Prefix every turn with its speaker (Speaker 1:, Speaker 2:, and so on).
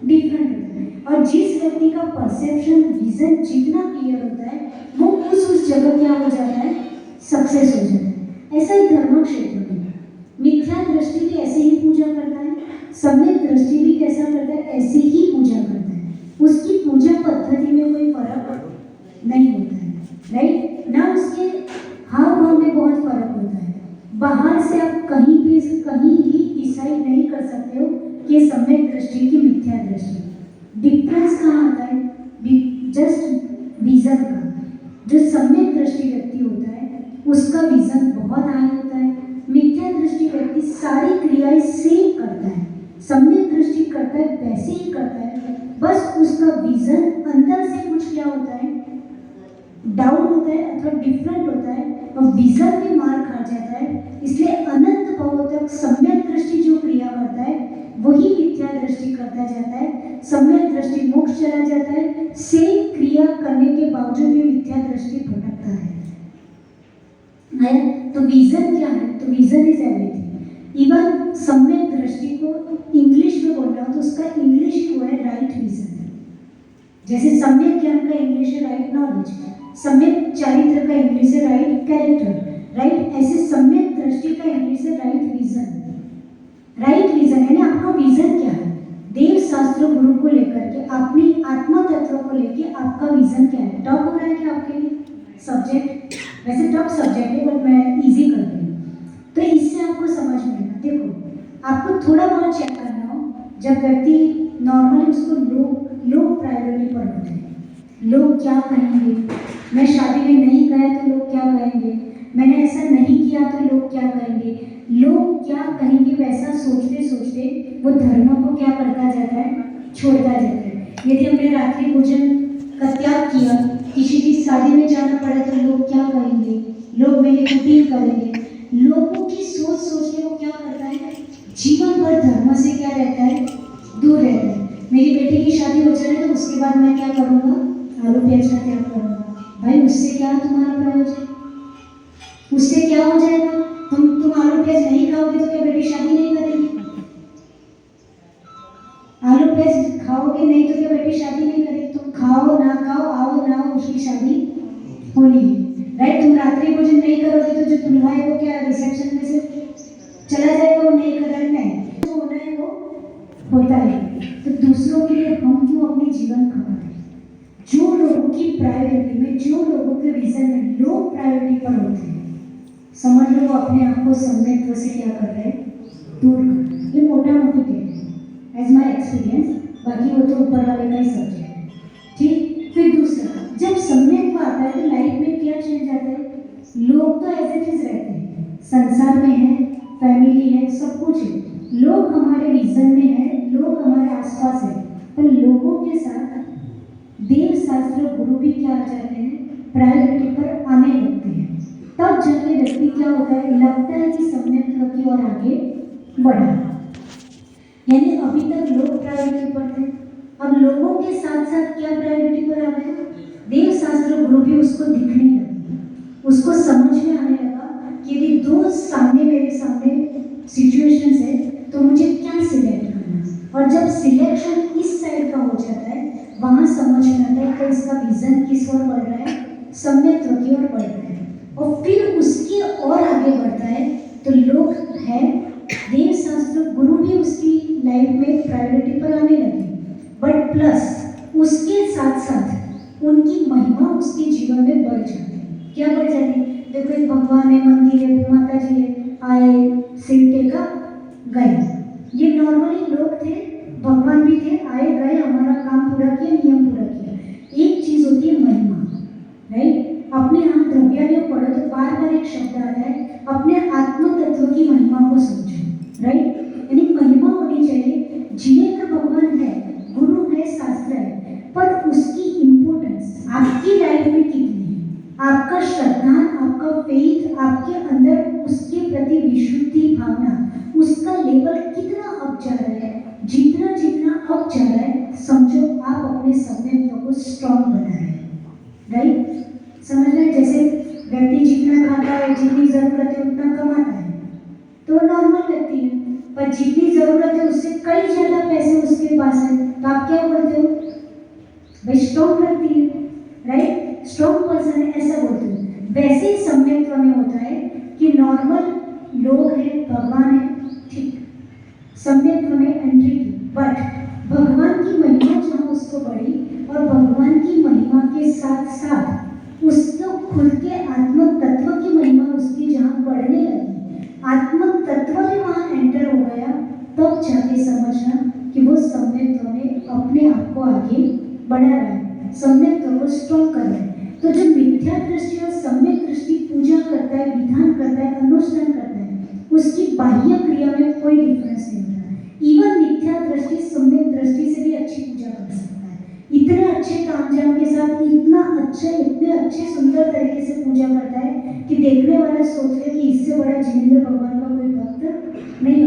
Speaker 1: Different होता है। और जिस व्यक्ति का परसेप्शन विजन जितना क्लियर होता है वो उस जगह क्या हो जाता है, सक्सेस हो जाता है। ऐसा ही धर्म क्षेत्र में मिथ्या दृष्टि भी ऐसे ही पूजा करता है, सम्यक दृष्टि भी कैसा करता है, ऐसे ही पूजा करता है। उसकी पूजा पद्धति में कोई फर्क नहीं होता है, राइट ना, उसके हाव भाव में बहुत फर्क होता है। बाहर से आप कहीं भी कहीं ही डिसाइड नहीं कर सकते हो कि सम्यक दृष्टि की मिथ्या दृष्टि। डिफरेंस कहाँ आता है, जस्ट विजन का। जो सम्यक दृष्टि व्यक्ति होता है उसका विजन बहुत हाई होता है। मिथ्या दृष्टि व्यक्ति सारी क्रियाएं सेम करता है, सम्यक दृष्टि करता है वैसे ही करता है, बस उसका विजन अंदर से कुछ क्या होता है, डाउन होता है अथवा डिफरेंट होता है और विजन में मार खा जाता है। इसलिए अनंत भावों तक सम्यक दृष्टि जो क्रिया करता है वही मिथ्या दृष्टि करता जाता है। सम्यक दृष्टि मोक्ष चला जाता है, सेम क्रिया करने के बावजूद भी मिथ्या दृष्टि भटकता है। तो विजन क्या है, तो विजन इज एवरीथिंग। इवन सम्यक दृष्टि को इंग्लिश में बोल रहा हूँ तो उसका इंग्लिश ही वो है राइट विजन। जैसे सम्यक ज्ञान का इंग्लिश है राइट नॉलेज, सम्यक चारित्र का इंग्लिश है राइट कैरेक्टर, राइट, ऐसे सम्यक दृष्टि का इंग्लिश है राइट विजन। राइट विजन यानी आपका विजन क्या है, देव शास्त्र गुरु को लेकर के, अपनी आत्मा तत्व को लेकर आपका विजन क्या है। टॉप हो रहा है क्या आपके लिए सब्जेक्ट, वैसे टॉप सब्जेक्ट है बट मैं इजी कर रही हूँ तो इससे आपको समझ में आएगा। देखो आपको थोड़ा बहुत चेक करना हो, जब व्यक्ति नॉर्मली उसको लोग प्रायोरिटी पर होते हैं, लोग क्या कहेंगे, मैं शादी में नहीं गया तो लोग क्या कहेंगे, मैंने ऐसा नहीं किया तो लोग क्या कहेंगे, लोग क्या कहेंगे, वैसा सोचते सोचते वो धर्म को क्या करता जाता है, छोड़ता जाता है। यदि हमने रात्रि भोजन का त्याग किया, किसी की शादी में जाना पड़ा तो लोग क्या कहेंगे, लोग मेरी कुटिंग करेंगे, लोगों की सोच सोच के वो क्या करता है, जीवन भर धर्म से क्या रहता है, दूर रहता है। मेरी बेटी की शादी हो जाए तो उसके बाद मैं क्या करूँगा, आलू प्याज का त्याग करूँगा। भाई उससे क्या तुम्हारा प्रयोजन, उससे क्या हो जाएगा, तुम आलू प्याज नहीं खाओगे तो क्या बेटी शादी नहीं करेगी, आलू प्याज खाओगे नहीं तो क्या बेटी शादी नहीं करेगी, तुम खाओ ना खाओ, आओ ना आओ, उसकी शादी होनी है, राइट। तुम रात्रि भोजन नहीं करोगे तो जो दूल्हा है वो क्या रिसेप्शन में से चला जाएगा, वो नहीं कर रहा है, जो होना है वो होता है। तो दूसरों के लिए हम क्यों अपनी जीवन खपाएं। जो लोगों की प्रायोरिटी में, जो लोगों के विजन में लोग प्रायोरिटी पर होते हैं, समझ लो वो अपने आप को सम्यक से क्या कर रहे हैं, दूर कर। ये मोटा मोटी कहते हैं एज माई एक्सपीरियंस, बाकी वो तो ऊपर वाले का ही सब्जेक्ट है, ठीक। फिर दूसरा, जब सम्यक आता है तो लाइफ में क्या चेंज आता है, लोग तो एज इट इज रहते हैं, संसार में है, फैमिली है, सब कुछ है, लोग हमारे विजन में है, लोग हमारे आसपास है, पर लोगों के साथ देव शास्त्र गुरु भी क्या आ जाते हैं, प्रायोरिटी पर आने लगते हैं। तब जाके व्यक्ति क्या होता है, लगता है कि सम्यक की ओर आगे बढ़ा। यानी अभी तक लोग प्रायोरिटी पर थे, अब लोगों के साथ साथ क्या प्रायोरिटी पर आ गए, देव शास्त्र गुरु भी उसको दिखने लगे, उसको समझ में आने लगा कि यदि दो सामने मेरे सामने सिचुएशंस है तो मुझे क्या सिलेक्ट करना। और जब सिलेक्शन इस साइड का हो जाता है वहां समझ में आता है कि इसका विजन किस ओर बढ़ रहा है, सम्यक की ओर बढ़ रहा है। और फिर उसके और आगे बढ़ता है तो लोग है, देव शास्त्र गुरु भी उसकी लाइफ में प्रायोरिटी पर आने लगे, बट प्लस उसके साथ साथ उनकी महिमा उसके जीवन में बढ़ जाती है। क्या बढ़ जाती है, देखो एक भगवान है, मंदिर है, माता जी है, आए सिर टेका गए, ये नॉर्मली लोग थे, भगवान भी थे, आए गए, हमारा काम पूरा किया, नियम पूरा किया। एक चीज होती है महिमा, राइट। अपने यहाँ द्रव्यालय पढ़ो तो बार बार एक शब्द आता है, अपने आत्म तत्व की महिमा को समझो, राइट। यानी महिमा होनी चाहिए, जीवन का भगवान है, गुरु है, शास्त्र है, पर उसकी इंपोर्टेंस आपकी लाइफ में कितनी है, आपका श्रद्धा, आपका फेथ, आपके अंदर उसके प्रति विशुद्धि भावना, उसका लेवल कितना अप जा रहा है। जितना जितना अप जा रहा है समझो आप अपने सम्यक को स्ट्रॉन्ग बना रहे हैं, राइट। समझ रहे हैं, जैसे व्यक्ति जितना खाता है, जितनी जरूरत है उतना कमाता है तो नॉर्मल व्यक्ति है, पर जितनी जरूरत है उससे कई ज्यादा पैसे उसके पास है तो आप क्या बोलते हो? भाई स्ट्रॉन्ग व्यक्ति है, राइट, स्ट्रॉन्ग पर्सन है, ऐसा बोलते हो। वैसे ही सम्यक्त्व में होता है कि नॉर्मल लोग हैं, भगवान है, ठीक, सम्यक्त्व में एंट्री की, बट भगवान की महिमा जहाँ उसको बढ़ी और भगवान की महिमा के साथ साथ उसको खुद के आत्म तत्व की महिमा उसकी जहाँ बढ़ने लगी, आत्म तत्व में वहाँ एंटर हो गया, तब जाके समझना कि वो सम्यक्त्व में अपने आप को आगे बढ़ा रहा है, सम्यक्त्व को स्ट्रॉन्ग कर रहा है। तो जो मिथ्या दृष्टि और सम्यक दृष्टि पूजा करता है, विधान करता है, अनुष्ठान करता है, उसकी बाह्य क्रिया में कोई डिफरेंस नहीं होता। इवन मिथ्या दृष्टि सम्यक दृष्टि से भी अच्छी पूजा कर सकता है, इतने अच्छे तामझाम के साथ इतना अच्छे, इतने अच्छे सुंदर तरीके से पूजा करता है कि देखने वाला सोच ले कि इससे बड़ा जिनेंद्र भगवान का कोई भक्त नहीं